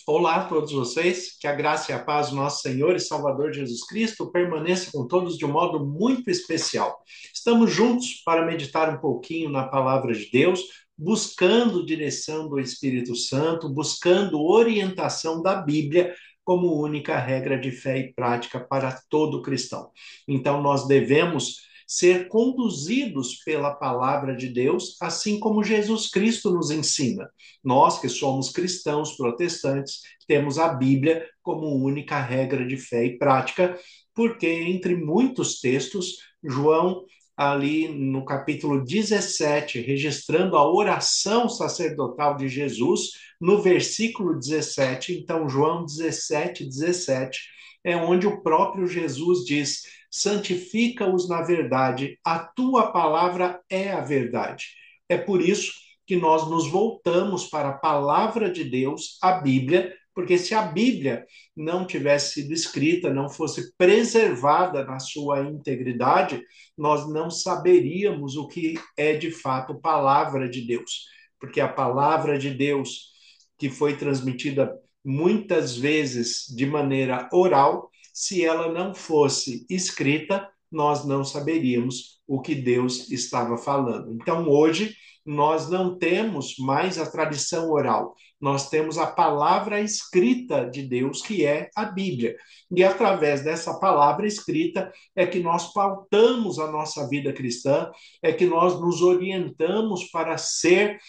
Olá a todos vocês, que a graça e a paz do nosso Senhor e Salvador Jesus Cristo permaneça com todos de um modo muito especial. Estamos juntos para meditar um pouquinho na palavra de Deus, buscando direção do Espírito Santo, buscando orientação da Bíblia como única regra de fé e prática para todo cristão. Então, nós devemos ser conduzidos pela palavra de Deus, assim como Jesus Cristo nos ensina. Nós que somos cristãos protestantes, temos a Bíblia como única regra de fé e prática, porque entre muitos textos, João, ali no capítulo 17, registrando a oração sacerdotal de Jesus, no versículo 17, então João 17, 17, é onde o próprio Jesus diz: santifica-os na verdade, a tua palavra é a verdade. É por isso que nós nos voltamos para a palavra de Deus, a Bíblia, porque se a Bíblia não tivesse sido escrita, não fosse preservada na sua integridade, nós não saberíamos o que é de fato palavra de Deus. Porque a palavra de Deus, que foi transmitida muitas vezes de maneira oral, se ela não fosse escrita, nós não saberíamos o que Deus estava falando. Então, hoje, nós não temos mais a tradição oral, nós temos a palavra escrita de Deus, que é a Bíblia. E através dessa palavra escrita é que nós pautamos a nossa vida cristã, é que nós nos orientamos para ser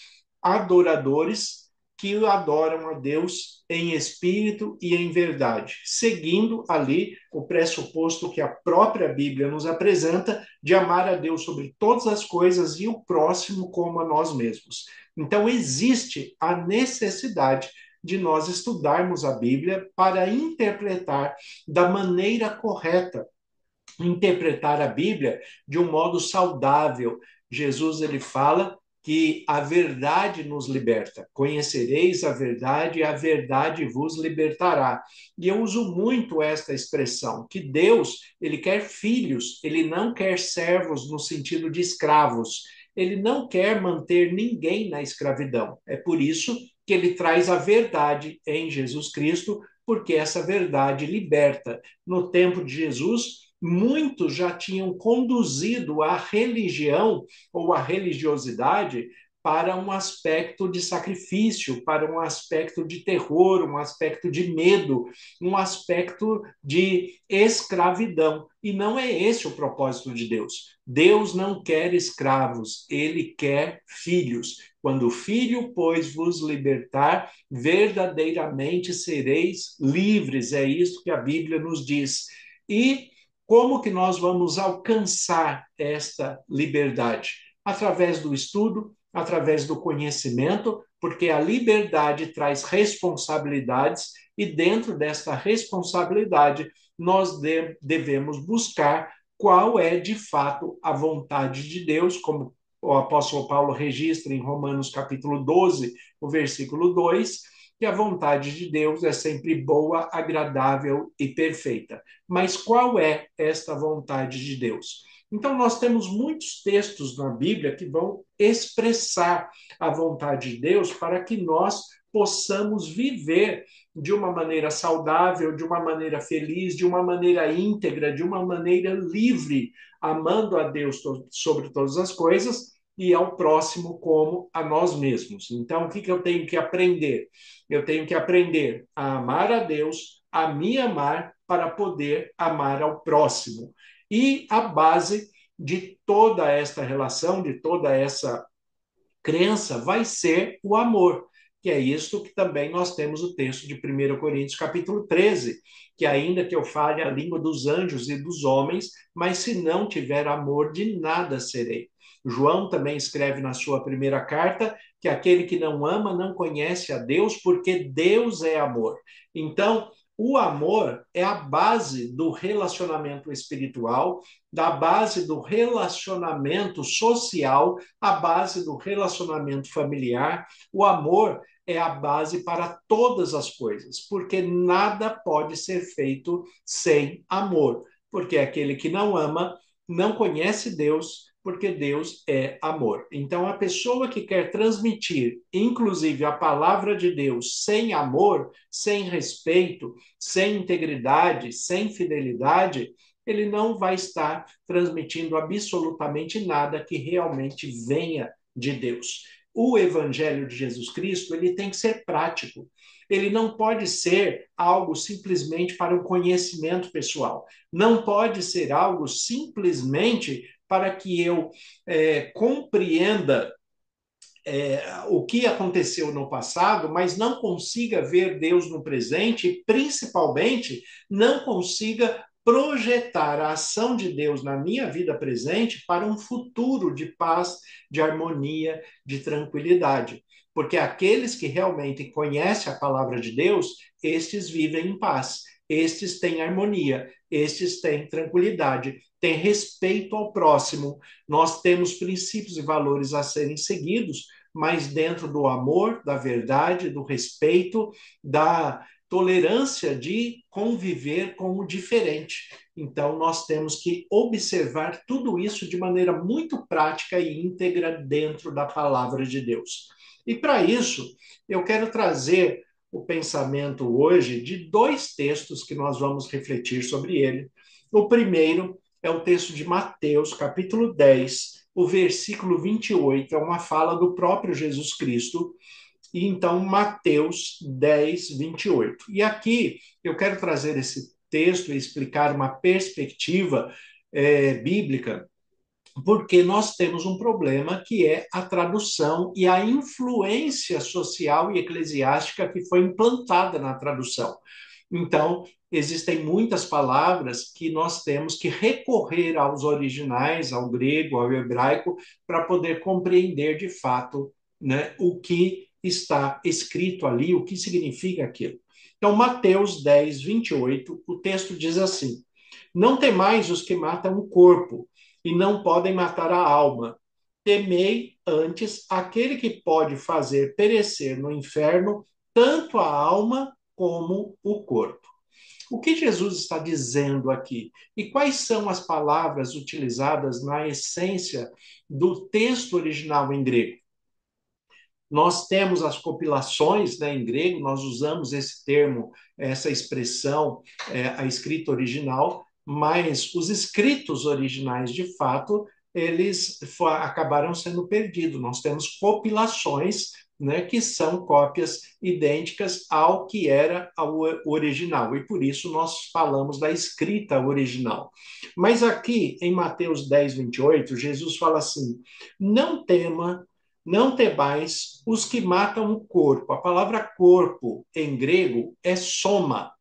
adoradores que adoram a Deus em espírito e em verdade, seguindo ali o pressuposto que a própria Bíblia nos apresenta de amar a Deus sobre todas as coisas e o próximo como a nós mesmos. Então, existe a necessidade de nós estudarmos a Bíblia para interpretar da maneira correta, interpretar a Bíblia de um modo saudável. Jesus ele fala que a verdade nos liberta. Conhecereis a verdade vos libertará. E eu uso muito esta expressão, que Deus, ele quer filhos, ele não quer servos no sentido de escravos. Ele não quer manter ninguém na escravidão. É por isso que ele traz a verdade em Jesus Cristo, porque essa verdade liberta. No tempo de Jesus, muitos já tinham conduzido a religião ou a religiosidade para um aspecto de sacrifício, para um aspecto de terror, um aspecto de medo, um aspecto de escravidão. E não é esse o propósito de Deus. Deus não quer escravos, ele quer filhos. Quando o filho, pois, vos libertar, verdadeiramente sereis livres. É isso que a Bíblia nos diz. E como que nós vamos alcançar esta liberdade? Através do estudo, através do conhecimento, porque a liberdade traz responsabilidades e dentro desta responsabilidade nós devemos buscar qual é de fato a vontade de Deus, como o apóstolo Paulo registra em Romanos capítulo 12, o versículo 2, que a vontade de Deus é sempre boa, agradável e perfeita. Mas qual é esta vontade de Deus? Então, nós temos muitos textos na Bíblia que vão expressar a vontade de Deus para que nós possamos viver de uma maneira saudável, de uma maneira feliz, de uma maneira íntegra, de uma maneira livre, amando a Deus sobre todas as coisas e ao próximo como a nós mesmos. Então, o que eu tenho que aprender? Eu tenho que aprender a amar a Deus, a me amar para poder amar ao próximo. E a base de toda esta relação, de toda essa crença, vai ser o amor, que é isso que também nós temos o texto de 1 Coríntios capítulo 13, que ainda que eu fale a língua dos anjos e dos homens, mas se não tiver amor, de nada serei. João também escreve na sua primeira carta que aquele que não ama não conhece a Deus, porque Deus é amor. Então, o amor é a base do relacionamento espiritual, da base do relacionamento social, a base do relacionamento familiar. O amor é a base para todas as coisas, porque nada pode ser feito sem amor, porque aquele que não ama não conhece Deus, porque Deus é amor. Então, a pessoa que quer transmitir, inclusive, a palavra de Deus sem amor, sem respeito, sem integridade, sem fidelidade, ele não vai estar transmitindo absolutamente nada que realmente venha de Deus. O evangelho de Jesus Cristo, ele tem que ser prático. Ele não pode ser algo simplesmente para um conhecimento pessoal. Não pode ser algo simplesmente para que eu compreenda o que aconteceu no passado, mas não consiga ver Deus no presente e, principalmente, não consiga projetar a ação de Deus na minha vida presente para um futuro de paz, de harmonia, de tranquilidade. Porque aqueles que realmente conhecem a palavra de Deus, estes vivem em paz, estes têm harmonia, estes têm tranquilidade, têm respeito ao próximo. Nós temos princípios e valores a serem seguidos, mas dentro do amor, da verdade, do respeito, da tolerância de conviver com o diferente. Então, nós temos que observar tudo isso de maneira muito prática e íntegra dentro da palavra de Deus. E para isso, eu quero trazer o pensamento hoje de dois textos que nós vamos refletir sobre ele. O primeiro é o texto de Mateus, capítulo 10, o versículo 28, é uma fala do próprio Jesus Cristo. E então, Mateus 10, 28. E aqui eu quero trazer esse texto e explicar uma perspectiva bíblica, porque nós temos um problema que é a tradução e a influência social e eclesiástica que foi implantada na tradução. Então, existem muitas palavras que nós temos que recorrer aos originais, ao grego, ao hebraico, para poder compreender de fato, né, o que está escrito ali, o que significa aquilo. Então, Mateus 10, 28, o texto diz assim: Não temais os que matam o corpo, e não podem matar a alma. Temei antes aquele que pode fazer perecer no inferno tanto a alma como o corpo. O que Jesus está dizendo aqui? E quais são as palavras utilizadas na essência do texto original em grego? Nós temos as compilações, né, em grego, nós usamos esse termo, essa expressão, a escrita original, mas os escritos originais, de fato, eles acabaram sendo perdidos. Nós temos compilações, né, que são cópias idênticas ao que era o original, e por isso nós falamos da escrita original. Mas aqui, em Mateus 10, 28, Jesus fala assim: não tema, não temais os que matam o corpo. A palavra corpo em grego é soma,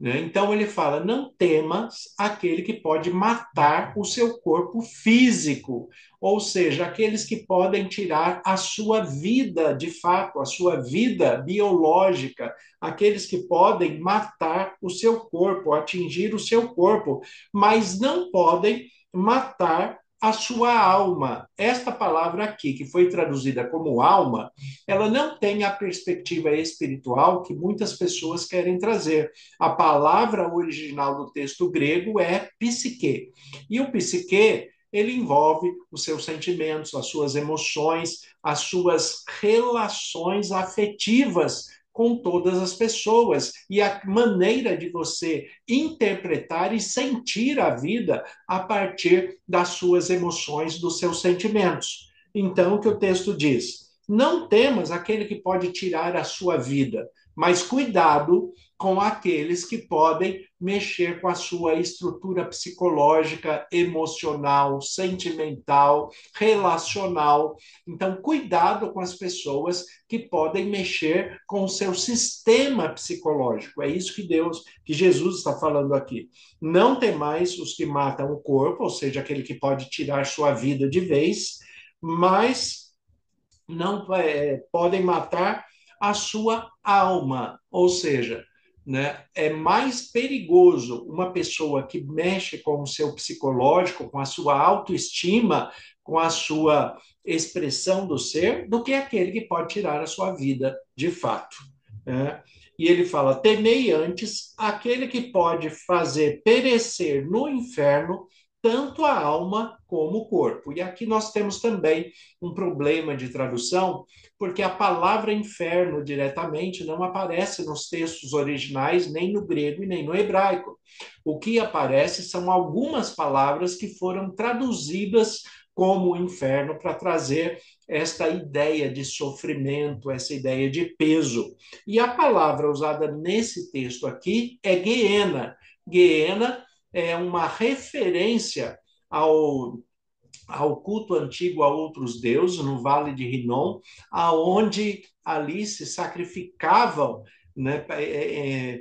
né? Então ele fala: não temas aquele que pode matar o seu corpo físico, ou seja, aqueles que podem tirar a sua vida de fato, a sua vida biológica, aqueles que podem matar o seu corpo, atingir o seu corpo, mas não podem matar a sua alma. Esta palavra aqui, que foi traduzida como alma, ela não tem a perspectiva espiritual que muitas pessoas querem trazer. A palavra original do texto grego é psique. E o psique, ele envolve os seus sentimentos, as suas emoções, as suas relações afetivas com todas as pessoas e a maneira de você interpretar e sentir a vida a partir das suas emoções, dos seus sentimentos. Então, o que o texto diz? Não temas aquele que pode tirar a sua vida, mas cuidado com aqueles que podem mexer com a sua estrutura psicológica, emocional, sentimental, relacional. Então, cuidado com as pessoas que podem mexer com o seu sistema psicológico. É isso que Jesus está falando aqui. Não temais os que matam o corpo, ou seja, aquele que pode tirar sua vida de vez, mas não podem matar a sua alma, ou seja, né, é mais perigoso uma pessoa que mexe com o seu psicológico, com a sua autoestima, com a sua expressão do ser, do que aquele que pode tirar a sua vida de fato. Né? E ele fala: temei antes aquele que pode fazer perecer no inferno tanto a alma como o corpo. E aqui nós temos também um problema de tradução, porque a palavra inferno diretamente não aparece nos textos originais, nem no grego e nem no hebraico. O que aparece são algumas palavras que foram traduzidas como inferno para trazer esta ideia de sofrimento, essa ideia de peso. E a palavra usada nesse texto aqui é Geena. Geena é uma referência ao, ao culto antigo a outros deuses, no Vale de Rinom, aonde ali se sacrificavam, né,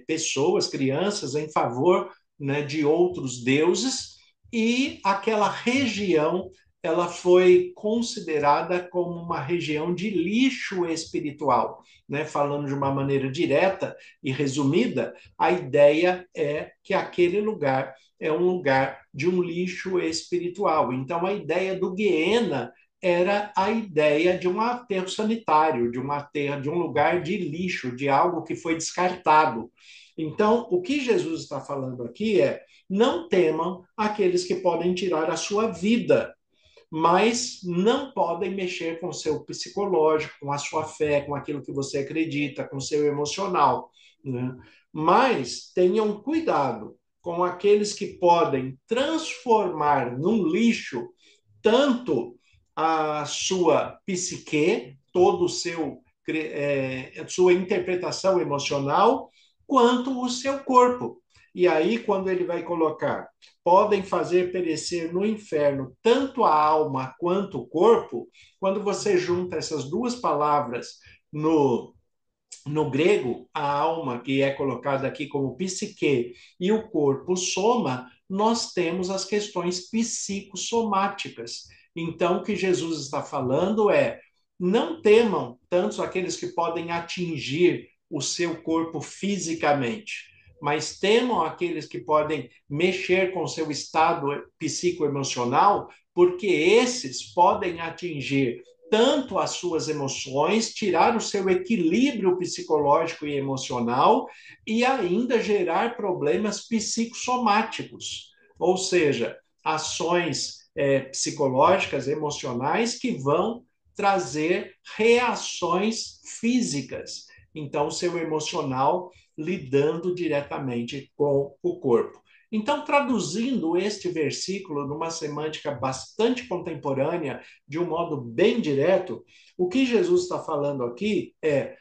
pessoas, crianças, em favor, né, de outros deuses, e aquela região ela foi considerada como uma região de lixo espiritual. Né? Falando de uma maneira direta e resumida, a ideia é que aquele lugar é um lugar de um lixo espiritual. Então, a ideia do Guiena era a ideia de um aterro sanitário, de um aterro, de um lugar de lixo, de algo que foi descartado. Então, o que Jesus está falando aqui é: não temam aqueles que podem tirar a sua vida, mas não podem mexer com o seu psicológico, com a sua fé, com aquilo que você acredita, com o seu emocional. Né? Mas tenham cuidado com aqueles que podem transformar num lixo tanto a sua psique, todo o seu a sua interpretação emocional, quanto o seu corpo. E aí, quando ele vai colocar, podem fazer perecer no inferno tanto a alma quanto o corpo, quando você junta essas duas palavras no grego, a alma, que é colocada aqui como psique, e o corpo, soma, nós temos as questões psicossomáticas. Então, o que Jesus está falando é: não temam tanto aqueles que podem atingir o seu corpo fisicamente, mas temam aqueles que podem mexer com o seu estado psicoemocional, porque esses podem atingir tanto as suas emoções, tirar o seu equilíbrio psicológico e emocional e ainda gerar problemas psicossomáticos, ou seja, ações psicológicas, emocionais que vão trazer reações físicas. Então, o seu emocional lidando diretamente com o corpo. Então, traduzindo este versículo numa semântica bastante contemporânea, de um modo bem direto, o que Jesus está falando aqui é: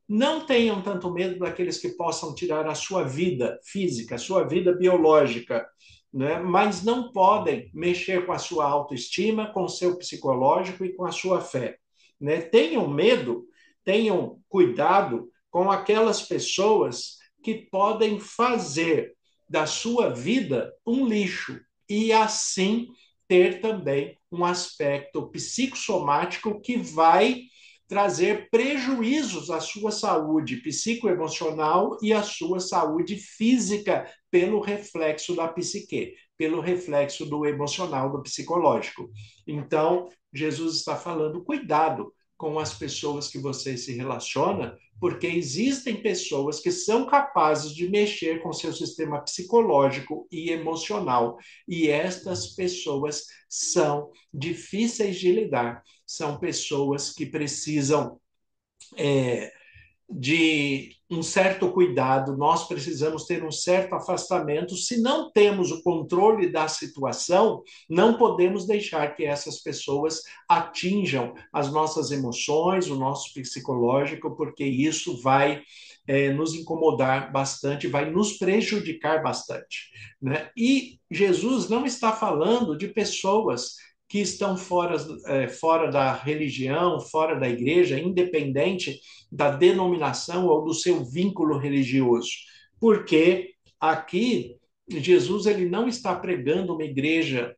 não tenham tanto medo daqueles que possam tirar a sua vida física, a sua vida biológica, né? Mas não podem mexer com a sua autoestima, com o seu psicológico e com a sua fé. Né? Tenham medo, tenham cuidado com aquelas pessoas que podem fazer da sua vida um lixo e assim ter também um aspecto psicossomático que vai trazer prejuízos à sua saúde psicoemocional e à sua saúde física pelo reflexo da psique, pelo reflexo do emocional, do psicológico. Então, Jesus está falando: cuidado com as pessoas que você se relaciona, porque existem pessoas que são capazes de mexer com seu sistema psicológico e emocional, e estas pessoas são difíceis de lidar, são pessoas que precisam de um certo cuidado, nós precisamos ter um certo afastamento. Se não temos o controle da situação, não podemos deixar que essas pessoas atinjam as nossas emoções, o nosso psicológico, porque isso vai nos incomodar bastante, vai nos prejudicar bastante. Né? E Jesus não está falando de pessoas que estão fora da religião, fora da igreja, independente da denominação ou do seu vínculo religioso. Porque aqui Jesus ele não está pregando uma igreja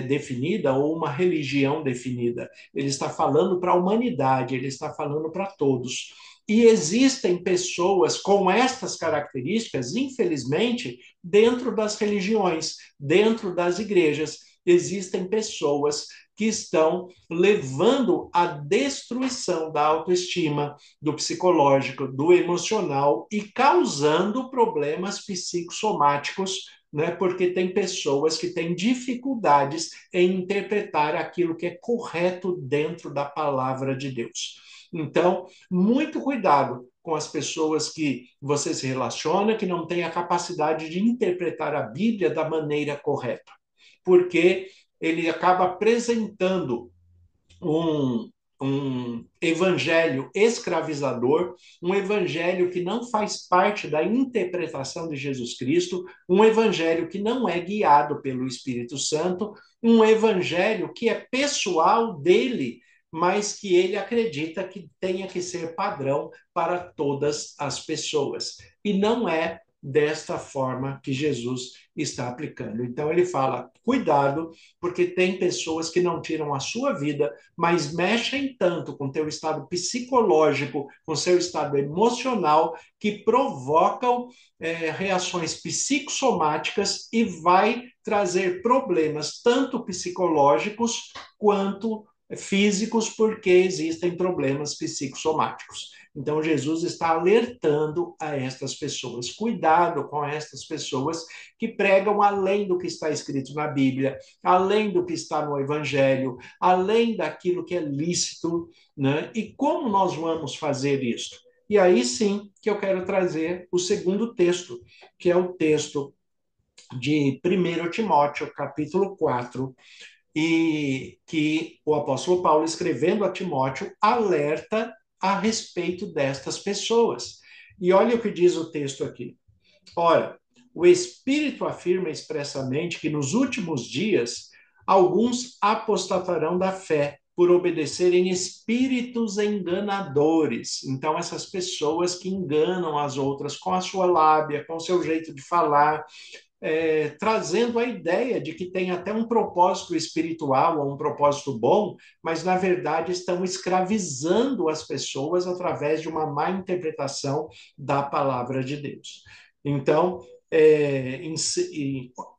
definida ou uma religião definida. Ele está falando para a humanidade, ele está falando para todos. E existem pessoas com estas características, infelizmente, dentro das religiões, dentro das igrejas. Existem pessoas que estão levando à destruição da autoestima, do psicológico, do emocional e causando problemas psicossomáticos né? Porque tem pessoas que têm dificuldades em interpretar aquilo que é correto dentro da palavra de Deus. Então, muito cuidado com as pessoas que você se relaciona, que não têm a capacidade de interpretar a Bíblia da maneira correta, porque ele acaba apresentando um, um evangelho escravizador, um evangelho que não faz parte da interpretação de Jesus Cristo, um evangelho que não é guiado pelo Espírito Santo, um evangelho que é pessoal dele, mas que ele acredita que tenha que ser padrão para todas as pessoas. E não é desta forma que Jesus está aplicando. Então ele fala: cuidado, porque tem pessoas que não tiram a sua vida, mas mexem tanto com teu estado psicológico, com seu estado emocional, que provocam reações psicossomáticas e vai trazer problemas tanto psicológicos quanto físicos, porque existem problemas psicossomáticos. Então, Jesus está alertando a estas pessoas. Cuidado com estas pessoas que pregam além do que está escrito na Bíblia, além do que está no Evangelho, além daquilo que é lícito, né? E como nós vamos fazer isso? E aí sim que eu quero trazer o segundo texto, que é o texto de 1 Timóteo, capítulo 4, e que o apóstolo Paulo, escrevendo a Timóteo, alerta a respeito destas pessoas. E olha o que diz o texto aqui. Ora, o Espírito afirma expressamente que nos últimos dias alguns apostatarão da fé por obedecerem espíritos enganadores. Então, essas pessoas que enganam as outras com a sua lábia, com o seu jeito de falar, trazendo a ideia de que tem até um propósito espiritual ou um propósito bom, mas na verdade estão escravizando as pessoas através de uma má interpretação da palavra de Deus. Então,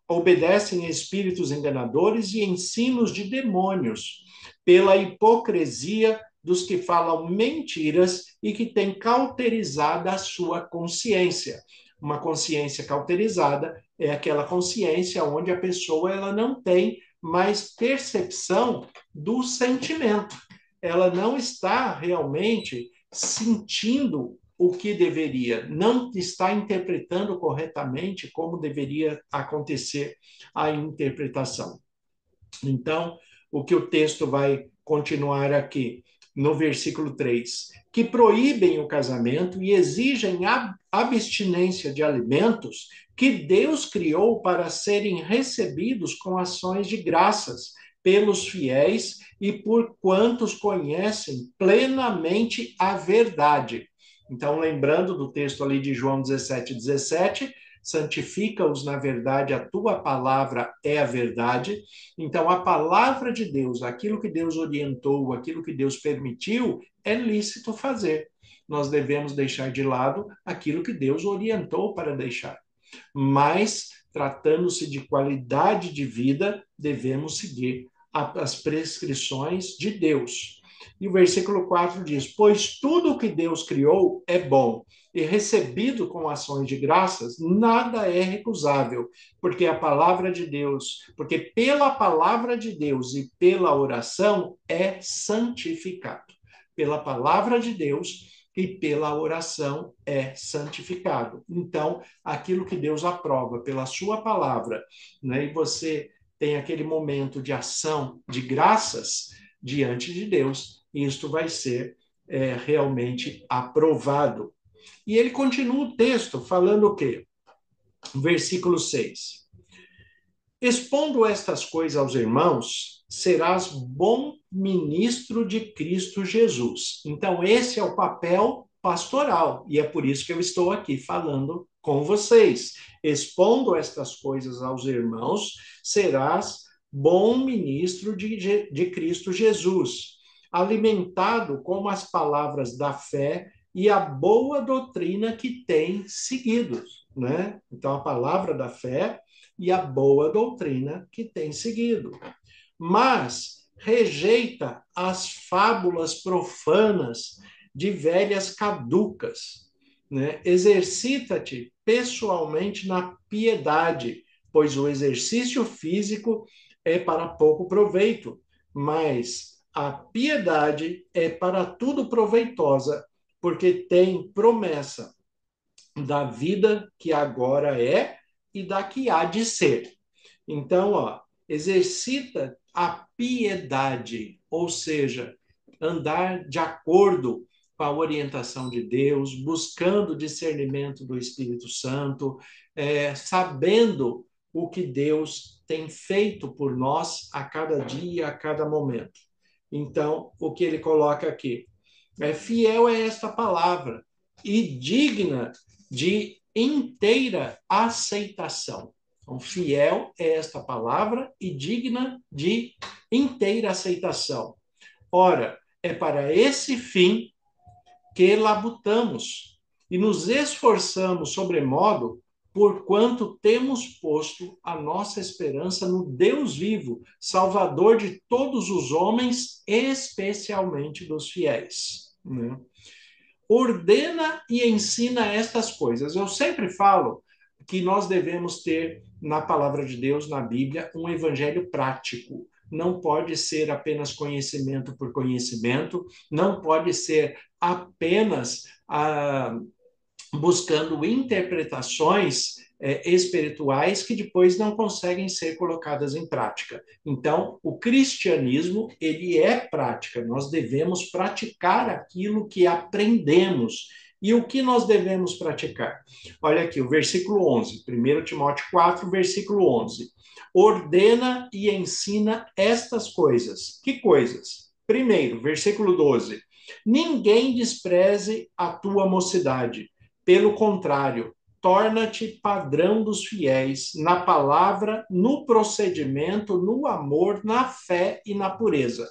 obedecem a espíritos enganadores e ensinos de demônios, pela hipocrisia dos que falam mentiras e que têm cauterizado a sua consciência. Uma consciência cauterizada é aquela consciência onde a pessoa ela não tem mais percepção do sentimento. Ela não está realmente sentindo o que deveria, não está interpretando corretamente como deveria acontecer a interpretação. Então, o que o texto vai continuar aqui, no versículo 3, que proíbem o casamento e exigem a abstinência de alimentos que Deus criou para serem recebidos com ações de graças pelos fiéis e por quantos conhecem plenamente a verdade. Então, lembrando do texto ali de João 17:17, santifica-os na verdade, a tua palavra é a verdade. Então, a palavra de Deus, aquilo que Deus orientou, aquilo que Deus permitiu, é lícito fazer. Nós devemos deixar de lado aquilo que Deus orientou para deixar. Mas, tratando-se de qualidade de vida, devemos seguir as prescrições de Deus. E o versículo 4 diz: pois tudo o que Deus criou é bom, e recebido com ações de graças, nada é recusável, porque a palavra de Deus, porque pela palavra de Deus e pela oração é santificado. Pela palavra de Deus e pela oração é santificado. Então, aquilo que Deus aprova pela sua palavra, né, e você tem aquele momento de ação de graças diante de Deus, isto vai ser realmente aprovado. E ele continua o texto falando o quê? Versículo 6. Expondo estas coisas aos irmãos, serás bom ministro de Cristo Jesus. Então, esse é o papel pastoral, e é por isso que eu estou aqui falando com vocês. Expondo estas coisas aos irmãos, serás bom ministro de Cristo Jesus, alimentado com as palavras da fé e a boa doutrina que tem seguido, né? Então, a palavra da fé e a boa doutrina que tem seguido. Mas rejeita as fábulas profanas de velhas caducas, né? Exercita-te pessoalmente na piedade, pois o exercício físico é para pouco proveito, mas a piedade é para tudo proveitosa, porque tem promessa da vida que agora é e da que há de ser. Então, exercita a piedade, ou seja, andar de acordo com a orientação de Deus, buscando o discernimento do Espírito Santo, sabendo o que Deus tem feito por nós a cada dia, a cada momento. Então, o que ele coloca aqui? Fiel é esta palavra e digna de inteira aceitação. Então, fiel é esta palavra e digna de inteira aceitação. Ora, é para esse fim que labutamos e nos esforçamos sobremodo, porquanto temos posto a nossa esperança no Deus vivo, Salvador de todos os homens, especialmente dos fiéis. Né? Ordena e ensina estas coisas. Eu sempre falo que nós devemos ter na palavra de Deus, na Bíblia, um evangelho prático. Não pode ser apenas conhecimento por conhecimento, não pode ser apenas buscando interpretações espirituais que depois não conseguem ser colocadas em prática. Então, o cristianismo, ele é prática. Nós devemos praticar aquilo que aprendemos. E o que nós devemos praticar? Olha aqui, o versículo 11, 1 Timóteo 4, versículo 11. Ordena e ensina estas coisas. Que coisas? Primeiro, versículo 12. Ninguém despreze a tua mocidade. Pelo contrário, torna-te padrão dos fiéis na palavra, no procedimento, no amor, na fé e na pureza.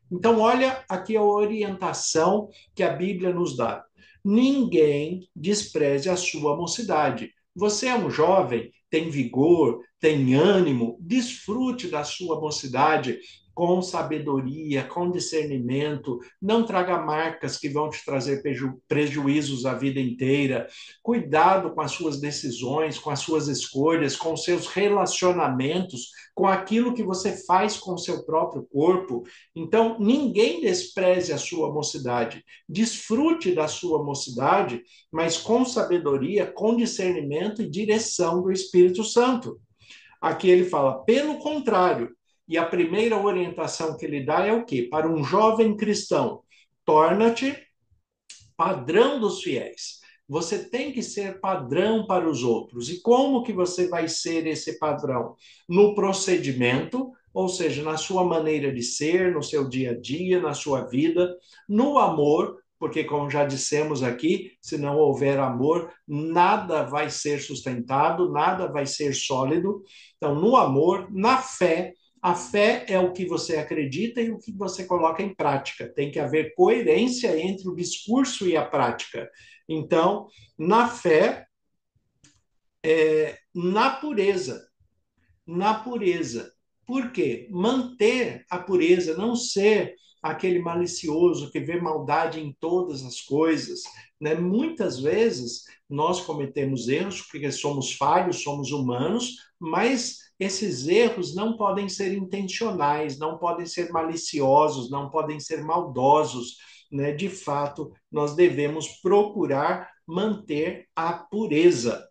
Então, olha aqui a orientação que a Bíblia nos dá. Ninguém despreze a sua mocidade. Você é um jovem, tem vigor, tem ânimo, desfrute da sua mocidade com sabedoria, com discernimento, não traga marcas que vão te trazer prejuízos a vida inteira. Cuidado com as suas decisões, com as suas escolhas, com os seus relacionamentos, com aquilo que você faz com o seu próprio corpo. Então, ninguém despreze a sua mocidade. Desfrute da sua mocidade, mas com sabedoria, com discernimento e direção do Espírito Santo. Aqui ele fala, pelo contrário, e a primeira orientação que ele dá é o quê? Para um jovem cristão, torna-te padrão dos fiéis. Você tem que ser padrão para os outros. E como que você vai ser esse padrão? No procedimento, ou seja, na sua maneira de ser, no seu dia a dia, na sua vida, no amor, porque como já dissemos aqui, se não houver amor, nada vai ser sustentado, nada vai ser sólido. Então, no amor, na fé, a fé é o que você acredita e o que você coloca em prática. Tem que haver coerência entre o discurso e a prática. Então, na fé, na pureza. Na pureza. Por quê? Manter a pureza, não ser aquele malicioso que vê maldade em todas as coisas. Né? Muitas vezes nós cometemos erros porque somos falhos, somos humanos, mas esses erros não podem ser intencionais, não podem ser maliciosos, não podem ser maldosos. Né? De fato, nós devemos procurar manter a pureza.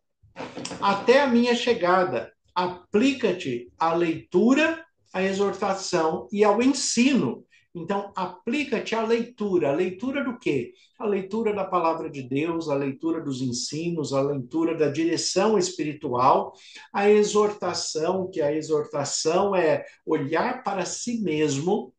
Até a minha chegada, aplica-te à leitura, à exortação e ao ensino. Então, aplica-te à leitura. A leitura do quê? A leitura da palavra de Deus, a leitura dos ensinos, a leitura da direção espiritual, a exortação, que a exortação é olhar para si mesmo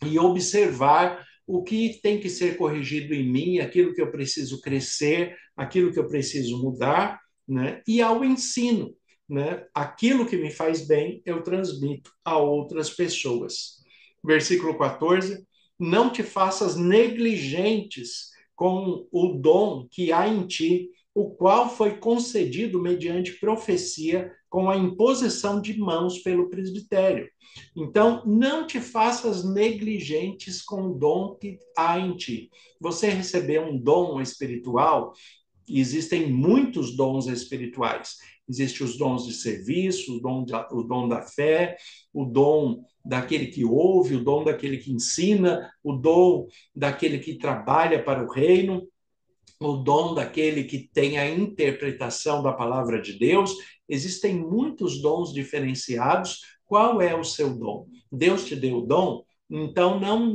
e observar o que tem que ser corrigido em mim, aquilo que eu preciso crescer, aquilo que eu preciso mudar, né? E ao ensino, né? Aquilo que me faz bem, eu transmito a outras pessoas. Versículo 14: não te faças negligentes com o dom que há em ti, o qual foi concedido mediante profecia com a imposição de mãos pelo presbitério. Então, não te faças negligentes com o dom que há em ti. Você recebeu um dom espiritual, existem muitos dons espirituais. Existem os dons de serviço, o dom da fé, o dom daquele que ouve, o dom daquele que ensina, o dom daquele que trabalha para o reino, o dom daquele que tem a interpretação da palavra de Deus. Existem muitos dons diferenciados. Qual é o seu dom? Deus te deu o dom? Então, não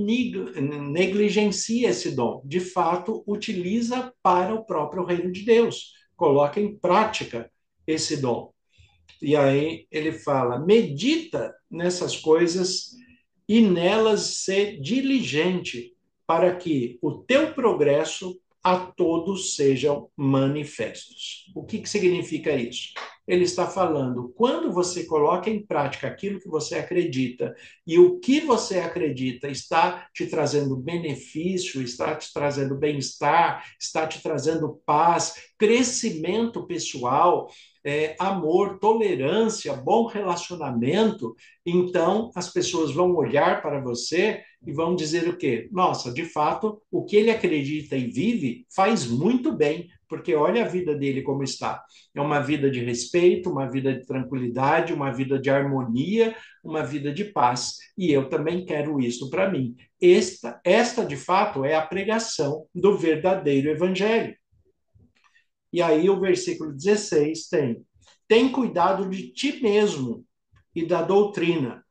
negligencie esse dom. De fato, utiliza para o próprio reino de Deus. Coloca em prática esse dom. E aí ele fala: medita nessas coisas e nelas ser diligente, para que o teu progresso a todos sejam manifestos. O que significa isso? Ele está falando, quando você coloca em prática aquilo que você acredita, e o que você acredita está te trazendo benefício, está te trazendo bem-estar, está te trazendo paz, crescimento pessoal, amor, tolerância, bom relacionamento, então as pessoas vão olhar para você e vão dizer o quê? Nossa, de fato, o que ele acredita e vive faz muito bem, porque olha a vida dele como está. É uma vida de respeito, uma vida de tranquilidade, uma vida de harmonia, uma vida de paz. E eu também quero isso para mim. Esta, de fato, é a pregação do verdadeiro evangelho. E aí o versículo 16 tem cuidado de ti mesmo e da doutrina.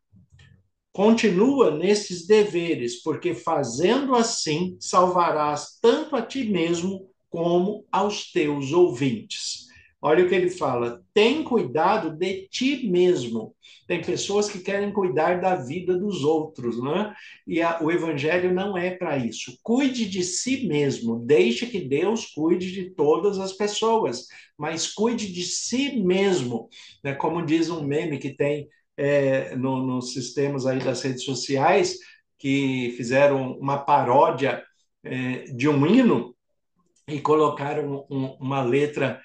Continua nesses deveres, porque fazendo assim salvarás tanto a ti mesmo como aos teus ouvintes. Olha o que ele fala: tem cuidado de ti mesmo. Tem pessoas que querem cuidar da vida dos outros, né? E o evangelho não é para isso. Cuide de si mesmo, deixe que Deus cuide de todas as pessoas, mas cuide de si mesmo, né? Como diz um meme que tem nos sistemas aí das redes sociais, que fizeram uma paródia de um hino e colocaram uma letra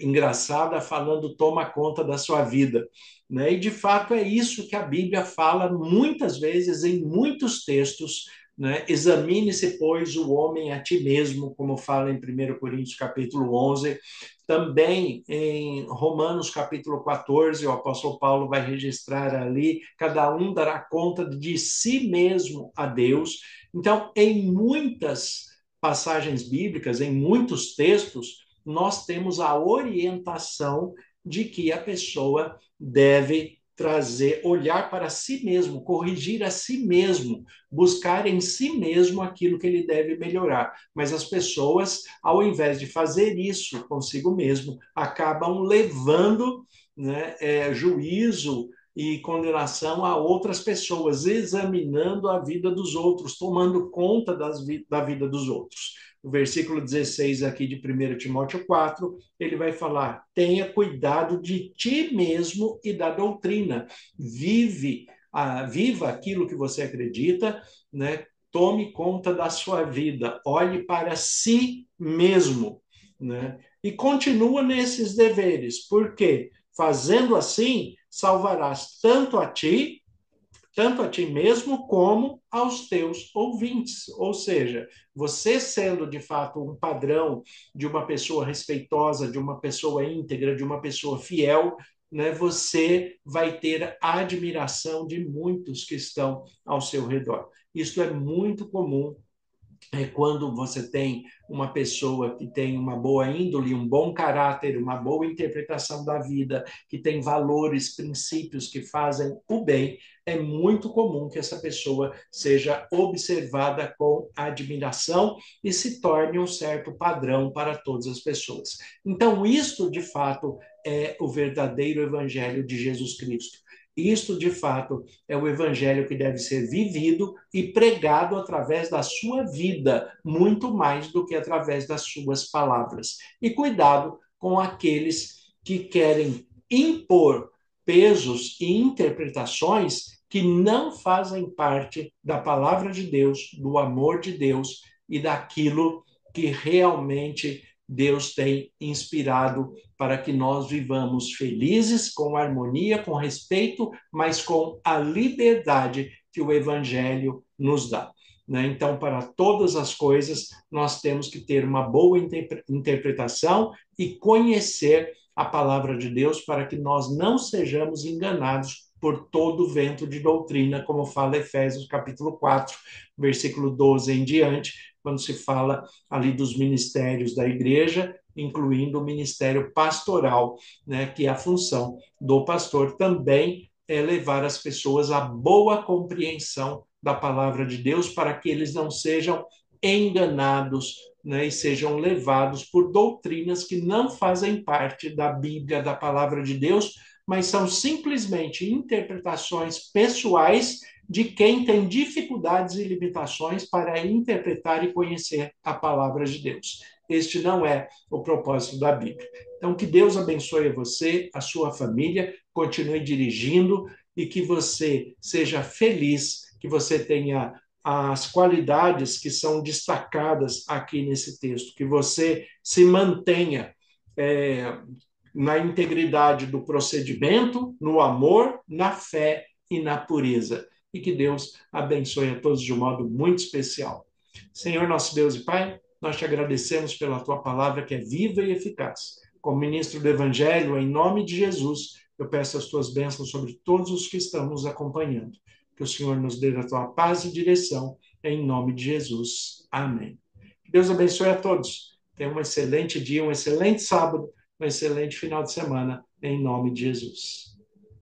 engraçada falando toma conta da sua vida. Né? E, de fato, é isso que a Bíblia fala muitas vezes em muitos textos. Né? Examine-se, pois, o homem a ti mesmo, como fala em 1 Coríntios capítulo 11. Também em Romanos capítulo 14, o apóstolo Paulo vai registrar ali, cada um dará conta de si mesmo a Deus. Então, em muitas passagens bíblicas, em muitos textos, nós temos a orientação de que a pessoa deve trazer, olhar para si mesmo, corrigir a si mesmo, buscar em si mesmo aquilo que ele deve melhorar. Mas as pessoas, ao invés de fazer isso consigo mesmo, acabam levando, né, juízo e condenação a outras pessoas, examinando a vida dos outros, tomando conta da vida dos outros. O versículo 16 aqui de 1 Timóteo 4, ele vai falar: tenha cuidado de ti mesmo e da doutrina. Viva aquilo que você acredita, né? Tome conta da sua vida, olhe para si mesmo, né? E continua nesses deveres, porque fazendo assim, salvarás tanto a ti mesmo como aos teus ouvintes. Ou seja, você sendo de fato um padrão de uma pessoa respeitosa, de uma pessoa íntegra, de uma pessoa fiel, né, você vai ter a admiração de muitos que estão ao seu redor. Isso é muito comum quando você tem uma pessoa que tem uma boa índole, um bom caráter, uma boa interpretação da vida, que tem valores, princípios que fazem o bem, é muito comum que essa pessoa seja observada com admiração e se torne um certo padrão para todas as pessoas. Então, isto, de fato, é o verdadeiro evangelho de Jesus Cristo. Isto, de fato, é o evangelho que deve ser vivido e pregado através da sua vida, muito mais do que através das suas palavras. E cuidado com aqueles que querem impor pesos e interpretações que não fazem parte da palavra de Deus, do amor de Deus e daquilo que realmente Deus tem inspirado para que nós vivamos felizes, com harmonia, com respeito, mas com a liberdade que o Evangelho nos dá. né? Então, para todas as coisas, nós temos que ter uma boa interpretação e conhecer a palavra de Deus para que nós não sejamos enganados por todo vento de doutrina, como fala Efésios capítulo 4, versículo 12 em diante, quando se fala ali dos ministérios da igreja, incluindo o ministério pastoral, né, que é a função do pastor também é levar as pessoas à boa compreensão da palavra de Deus para que eles não sejam enganados, né, e sejam levados por doutrinas que não fazem parte da Bíblia, da palavra de Deus, mas são simplesmente interpretações pessoais de quem tem dificuldades e limitações para interpretar e conhecer a palavra de Deus. Este não é o propósito da Bíblia. Então, que Deus abençoe você, a sua família, continue dirigindo e que você seja feliz, que você tenha as qualidades que são destacadas aqui nesse texto, que você se mantenha na integridade do procedimento, no amor, na fé e na pureza. E que Deus abençoe a todos de um modo muito especial. Senhor, nosso Deus e Pai, nós te agradecemos pela tua palavra que é viva e eficaz. Como ministro do Evangelho, em nome de Jesus, eu peço as tuas bênçãos sobre todos os que estão nos acompanhando. Que o Senhor nos dê a tua paz e direção, em nome de Jesus. Amém. Que Deus abençoe a todos. Tenha um excelente dia, um excelente sábado, um excelente final de semana, em nome de Jesus.